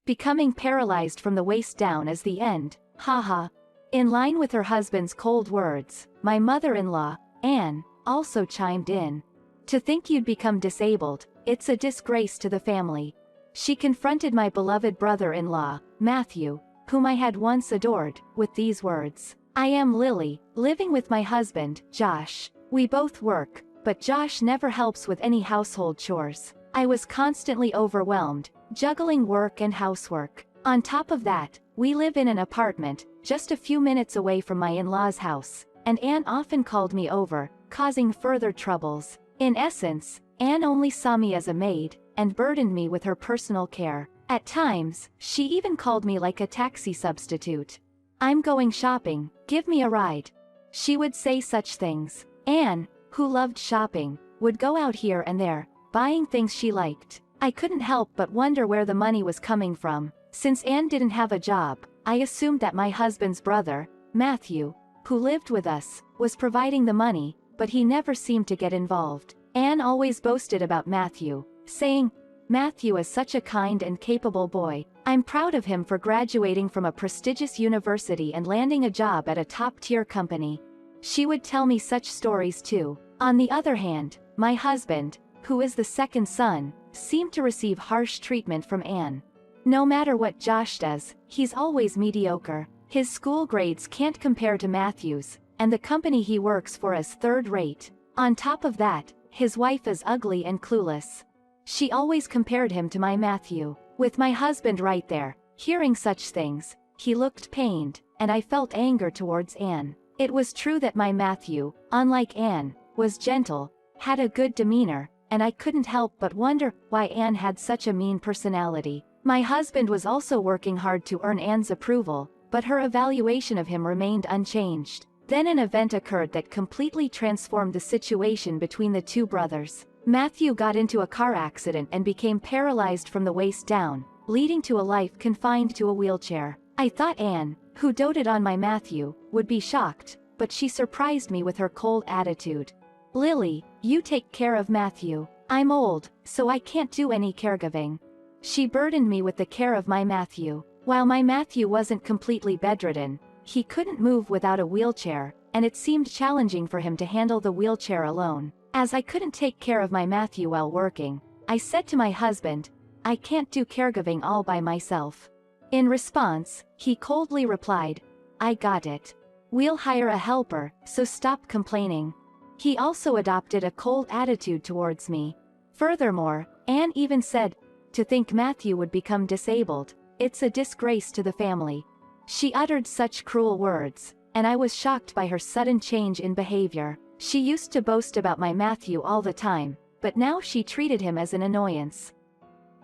Becoming paralyzed from the waist down is the end, haha. In line with her husband's cold words, my mother-in-law, Anne, also chimed in. To think you'd become disabled, it's a disgrace to the family. She confronted my beloved brother-in-law, Matthew, whom I had once adored, with these words. I am Lily, living with my husband, Josh. We both work, but Josh never helps with any household chores. I was constantly overwhelmed, juggling work and housework. On top of that, we live in an apartment, just a few minutes away from my in-laws' house, and Anne often called me over, causing further troubles. In essence, Anne only saw me as a maid, and burdened me with her personal care. At times, she even called me like a taxi substitute. I'm going shopping, give me a ride. She would say such things. Anne, who loved shopping, would go out here and there, buying things she liked. I couldn't help but wonder where the money was coming from. Since Anne didn't have a job, I assumed that my husband's brother, Matthew, who lived with us, was providing the money, but he never seemed to get involved. Anne always boasted about Matthew, saying, Matthew is such a kind and capable boy. I'm proud of him for graduating from a prestigious university and landing a job at a top-tier company. She would tell me such stories too. On the other hand, my husband, who is the second son, seemed to receive harsh treatment from Anne. No matter what Josh does, he's always mediocre. His school grades can't compare to Matthew's, and the company he works for is third-rate. On top of that, his wife is ugly and clueless. She always compared him to my Matthew. With my husband right there, hearing such things, he looked pained, and I felt anger towards Anne. It was true that my Matthew, unlike Anne, was gentle, had a good demeanor, and I couldn't help but wonder why Anne had such a mean personality. My husband was also working hard to earn Anne's approval, but her evaluation of him remained unchanged. Then an event occurred that completely transformed the situation between the two brothers. Matthew got into a car accident and became paralyzed from the waist down, leading to a life confined to a wheelchair. I thought Anne, who doted on my Matthew, would be shocked, but she surprised me with her cold attitude. Lily, you take care of Matthew. I'm old, so I can't do any caregiving. She burdened me with the care of my Matthew. While my Matthew wasn't completely bedridden, he couldn't move without a wheelchair, and it seemed challenging for him to handle the wheelchair alone. As I couldn't take care of my Matthew while working, I said to my husband, I can't do caregiving all by myself. In response, he coldly replied, I got it. We'll hire a helper, so stop complaining. He also adopted a cold attitude towards me. Furthermore, Anne even said, to think Matthew would become disabled, it's a disgrace to the family. She uttered such cruel words, and I was shocked by her sudden change in behavior. She used to boast about my Matthew all the time, but now she treated him as an annoyance.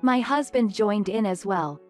My husband joined in as well.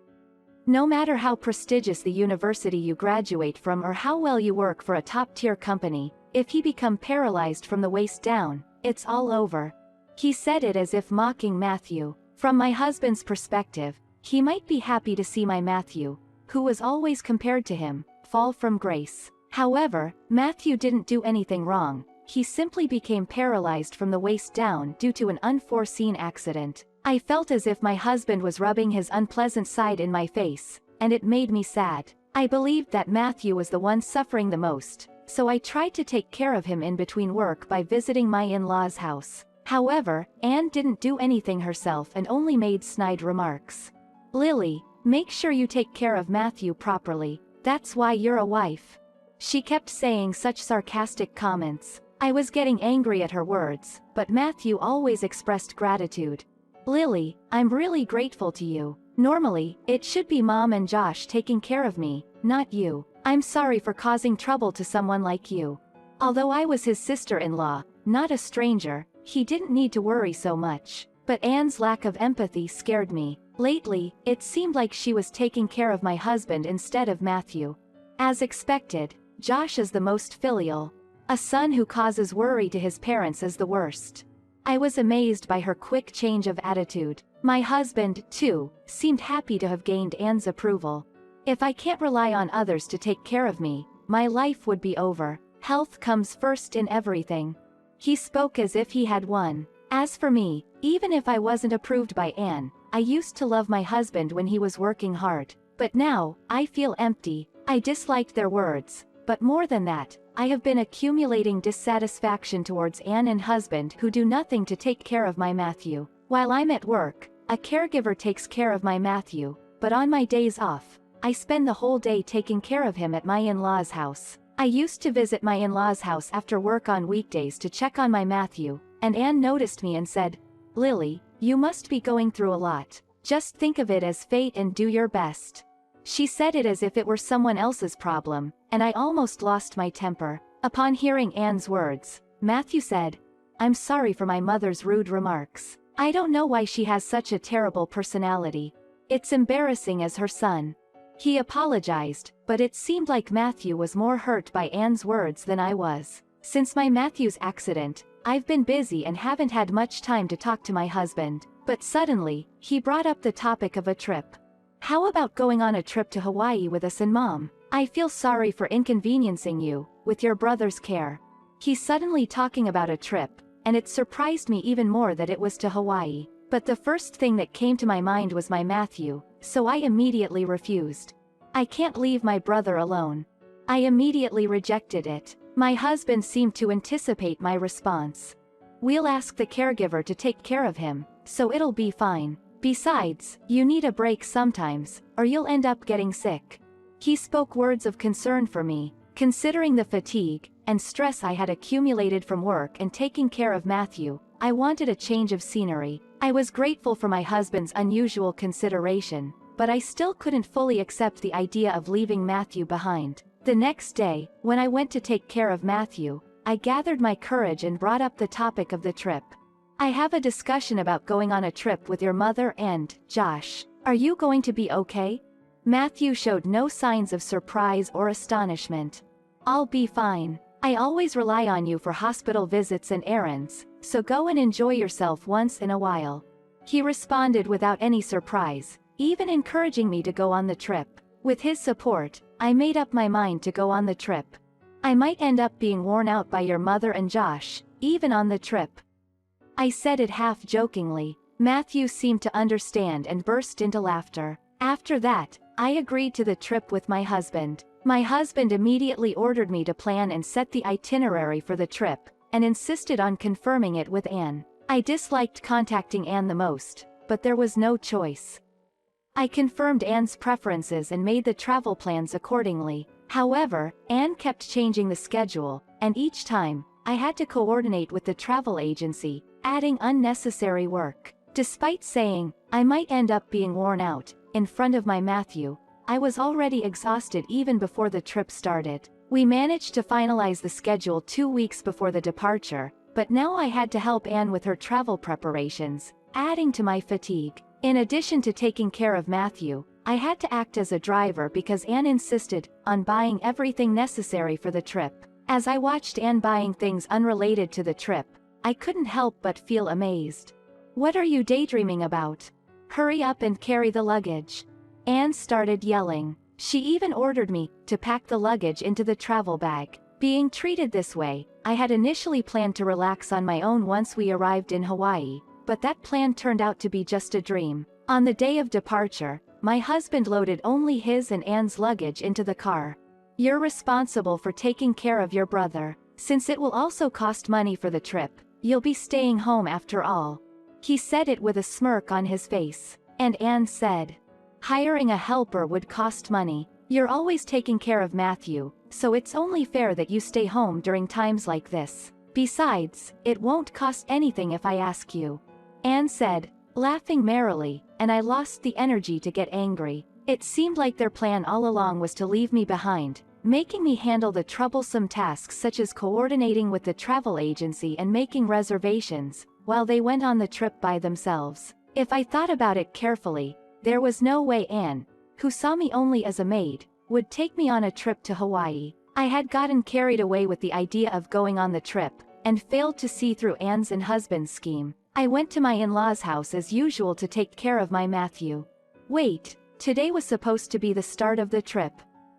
No matter how prestigious the university you graduate from or how well you work for a top-tier company, if he become paralyzed from the waist down, it's all over. He said it as if mocking Matthew. From my husband's perspective, he might be happy to see my Matthew, who was always compared to him, fall from grace. However, Matthew didn't do anything wrong. He simply became paralyzed from the waist down due to an unforeseen accident. I felt as if my husband was rubbing his unpleasant side in my face, and it made me sad. I believed that Matthew was the one suffering the most, so I tried to take care of him in between work by visiting my in-laws' house. However, Anne didn't do anything herself and only made snide remarks. Lily, make sure you take care of Matthew properly, that's why you're a wife. She kept saying such sarcastic comments. I was getting angry at her words, but Matthew always expressed gratitude. Lily, I'm really grateful to you. Normally, it should be Mom and Josh taking care of me, not you. I'm sorry for causing trouble to someone like you. Although I was his sister-in-law, not a stranger, he didn't need to worry so much. But Anne's lack of empathy scared me. Lately, it seemed like she was taking care of my husband instead of Matthew. As expected, Josh is the most filial. A son who causes worry to his parents is the worst. I was amazed by her quick change of attitude. My husband, too, seemed happy to have gained Anne's approval. If I can't rely on others to take care of me, my life would be over. Health comes first in everything. He spoke as if he had won. As for me, even if I wasn't approved by Anne, I used to love my husband when he was working hard, but now, I feel empty. I disliked their words, but more than that, I have been accumulating dissatisfaction towards Anne and husband who do nothing to take care of my Matthew. While I'm at work, a caregiver takes care of my Matthew, but on my days off, I spend the whole day taking care of him at my in-laws' house. I used to visit my in-laws' house after work on weekdays to check on my Matthew, and Anne noticed me and said, "Lily, you must be going through a lot. Just think of it as fate and do your best." She said it as if it were someone else's problem, and I almost lost my temper. Upon hearing Anne's words, Matthew said, "I'm sorry for my mother's rude remarks. I don't know why she has such a terrible personality. It's embarrassing as her son." He apologized, but it seemed like Matthew was more hurt by Anne's words than I was. Since my Matthew's accident, I've been busy and haven't had much time to talk to my husband, but suddenly, he brought up the topic of a trip. "How about going on a trip to Hawaii with us and Mom? I feel sorry for inconveniencing you, with your brother's care." He's suddenly talking about a trip, and it surprised me even more that it was to Hawaii. But the first thing that came to my mind was my Matthew, so I immediately refused. I can't leave my brother alone. I immediately rejected it. My husband seemed to anticipate my response. "We'll ask the caregiver to take care of him, so it'll be fine. Besides, you need a break sometimes, or you'll end up getting sick." He spoke words of concern for me, considering the fatigue and stress I had accumulated from work and taking care of Matthew. I wanted a change of scenery. I was grateful for my husband's unusual consideration, but I still couldn't fully accept the idea of leaving Matthew behind. The next day, when I went to take care of Matthew, I gathered my courage and brought up the topic of the trip. "I have a discussion about going on a trip with your mother and Josh. Are you going to be okay?" Matthew showed no signs of surprise or astonishment. "I'll be fine. I always rely on you for hospital visits and errands, so go and enjoy yourself once in a while." He responded without any surprise, even encouraging me to go on the trip. With his support, I made up my mind to go on the trip. "I might end up being worn out by your mother and Josh, even on the trip." I said it half-jokingly. Matthew seemed to understand and burst into laughter. After that, I agreed to the trip with my husband. My husband immediately ordered me to plan and set the itinerary for the trip, and insisted on confirming it with Anne. I disliked contacting Anne the most, but there was no choice. I confirmed Anne's preferences and made the travel plans accordingly. However, Anne kept changing the schedule, and each time, I had to coordinate with the travel agency, adding unnecessary work. Despite saying, I might end up being worn out, in front of my Matthew, I was already exhausted even before the trip started. We managed to finalize the schedule 2 weeks before the departure, but now I had to help Anne with her travel preparations, adding to my fatigue. In addition to taking care of Matthew, I had to act as a driver because Anne insisted on buying everything necessary for the trip. As I watched Anne buying things unrelated to the trip, I couldn't help but feel amazed. "What are you daydreaming about? Hurry up and carry the luggage." Anne started yelling. She even ordered me to pack the luggage into the travel bag. Being treated this way, I had initially planned to relax on my own once we arrived in Hawaii, but that plan turned out to be just a dream. On the day of departure, my husband loaded only his and Anne's luggage into the car. "You're responsible for taking care of your brother. Since it will also cost money for the trip, you'll be staying home after all." He said it with a smirk on his face. And Anne said, "Hiring a helper would cost money. You're always taking care of Matthew, so it's only fair that you stay home during times like this. Besides, it won't cost anything if I ask you," Anne said, laughing merrily, and I lost the energy to get angry. It seemed like their plan all along was to leave me behind, making me handle the troublesome tasks such as coordinating with the travel agency and making reservations, while they went on the trip by themselves. If I thought about it carefully, there was no way Anne, who saw me only as a maid, would take me on a trip to Hawaii. I had gotten carried away with the idea of going on the trip, and failed to see through Anne's and husband's scheme. I went to my in-laws' house as usual to take care of my Matthew. Wait, today was supposed to be the start of the trip.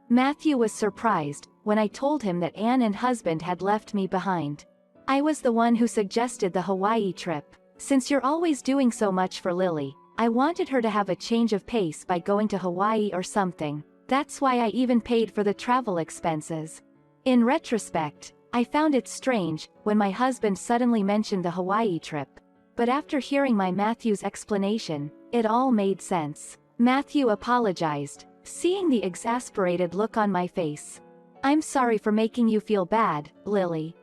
Matthew was surprised when I told him that Anne and husband had left me behind. I was the one who suggested the Hawaii trip. "Since you're always doing so much for Lily, I wanted her to have a change of pace by going to Hawaii or something. That's why I even paid for the travel expenses. In retrospect, I found it strange when my husband suddenly mentioned the Hawaii trip. But after hearing my Matthew's explanation, it all made sense. Matthew apologized, seeing the exasperated look on my face. "I'm sorry for making you feel bad, Lily,"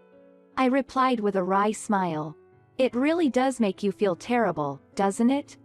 I replied with a wry smile. "It really does make you feel terrible, doesn't it?"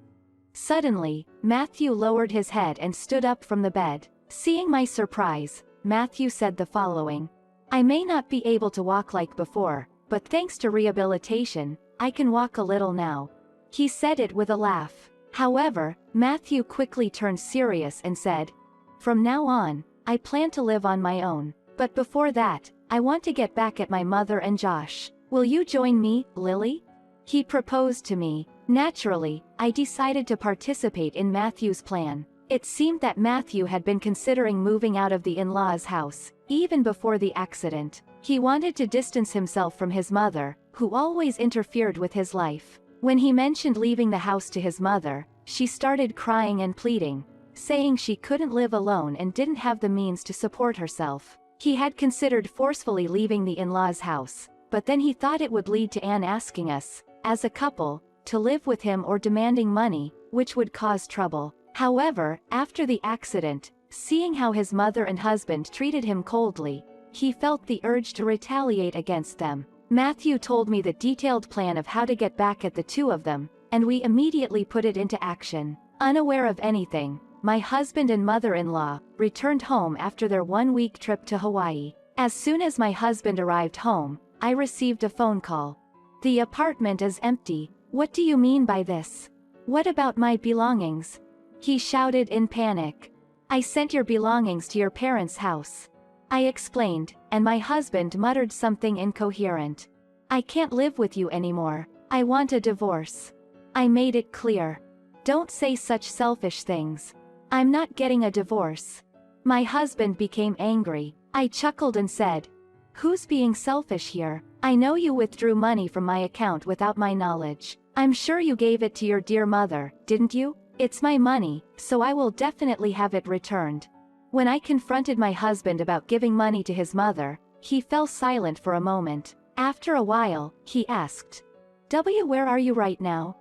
Suddenly, Matthew lowered his head and stood up from the bed. Seeing my surprise, Matthew said the following: "I may not be able to walk like before, but thanks to rehabilitation, I can walk a little now." He said it with a laugh. However, Matthew quickly turned serious and said, "From now on, I plan to live on my own. But before that, I want to get back at my mother and Josh. Will you join me, Lily?" He proposed to me. Naturally, I decided to participate in Matthew's plan. It seemed that Matthew had been considering moving out of the in-laws' house, even before the accident. He wanted to distance himself from his mother, who always interfered with his life. When he mentioned leaving the house to his mother, she started crying and pleading, saying she couldn't live alone and didn't have the means to support herself. He had considered forcefully leaving the in-laws' house, but then he thought it would lead to Anne asking us, as a couple, to live with him or demanding money, which would cause trouble. However, after the accident, seeing how his mother and husband treated him coldly, he felt the urge to retaliate against them. Matthew told me the detailed plan of how to get back at the two of them, and we immediately put it into action. Unaware of anything, my husband and mother-in-law returned home after their one-week trip to Hawaii. As soon as my husband arrived home, I received a phone call. "The apartment is empty. What do you mean by this? What about my belongings?" he shouted in panic. "I sent your belongings to your parents' house," I explained, and my husband muttered something incoherent. "I can't live with you anymore. I want a divorce." I made it clear. "Don't say such selfish things. I'm not getting a divorce." My husband became angry. I chuckled and said, "Who's being selfish here? I know you withdrew money from my account without my knowledge. I'm sure you gave it to your dear mother, didn't you? It's my money, so I will definitely have it returned." When I confronted my husband about giving money to his mother, he fell silent for a moment. After a while, he asked, "Where are you right now?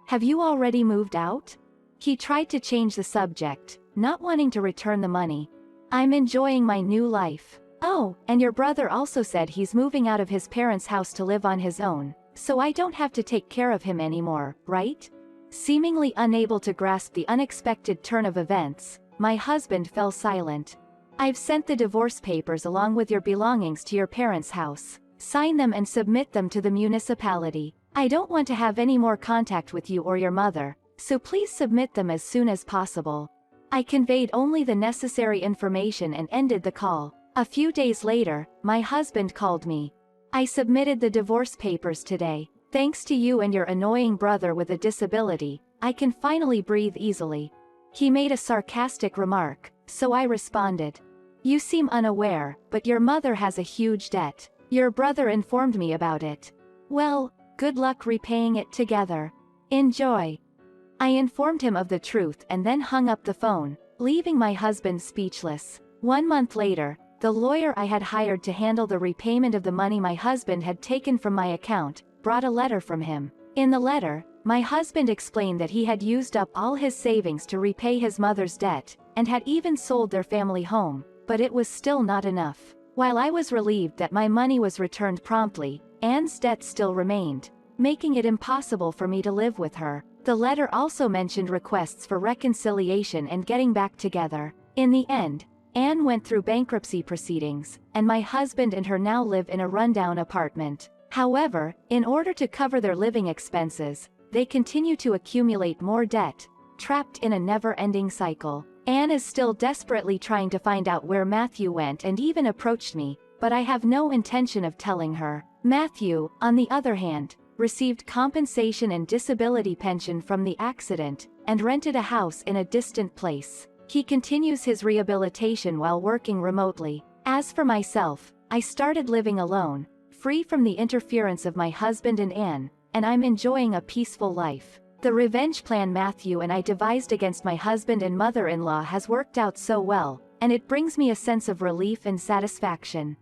Have you already moved out?" He tried to change the subject, not wanting to return the money. "I'm enjoying my new life." "Oh, and your brother also said he's moving out of his parents' house to live on his own, so I don't have to take care of him anymore, right?" Seemingly unable to grasp the unexpected turn of events, my husband fell silent. "I've sent the divorce papers along with your belongings to your parents' house. Sign them and submit them to the municipality. I don't want to have any more contact with you or your mother, so please submit them as soon as possible." I conveyed only the necessary information and ended the call. A few days later, my husband called me. "I submitted the divorce papers today. Thanks to you and your annoying brother with a disability, I can finally breathe easily." He made a sarcastic remark, so I responded, "You seem unaware, but your mother has a huge debt. Your brother informed me about it. Well, good luck repaying it together. Enjoy." I informed him of the truth and then hung up the phone, leaving my husband speechless. 1 month later, the lawyer I had hired to handle the repayment of the money my husband had taken from my account brought a letter from him. In the letter, my husband explained that he had used up all his savings to repay his mother's debt, and had even sold their family home, but it was still not enough. While I was relieved that my money was returned promptly, Anne's debt still remained, making it impossible for me to live with her. The letter also mentioned requests for reconciliation and getting back together. In the end, Anne went through bankruptcy proceedings, and my husband and her now live in a rundown apartment. However, in order to cover their living expenses, they continue to accumulate more debt, trapped in a never-ending cycle. Anne is still desperately trying to find out where Matthew went and even approached me, but I have no intention of telling her. Matthew, on the other hand, received compensation and disability pension from the accident, and rented a house in a distant place. He continues his rehabilitation while working remotely. As for myself, I started living alone, free from the interference of my husband and Anne, and I'm enjoying a peaceful life. The revenge plan Matthew and I devised against my husband and mother-in-law has worked out so well, and it brings me a sense of relief and satisfaction.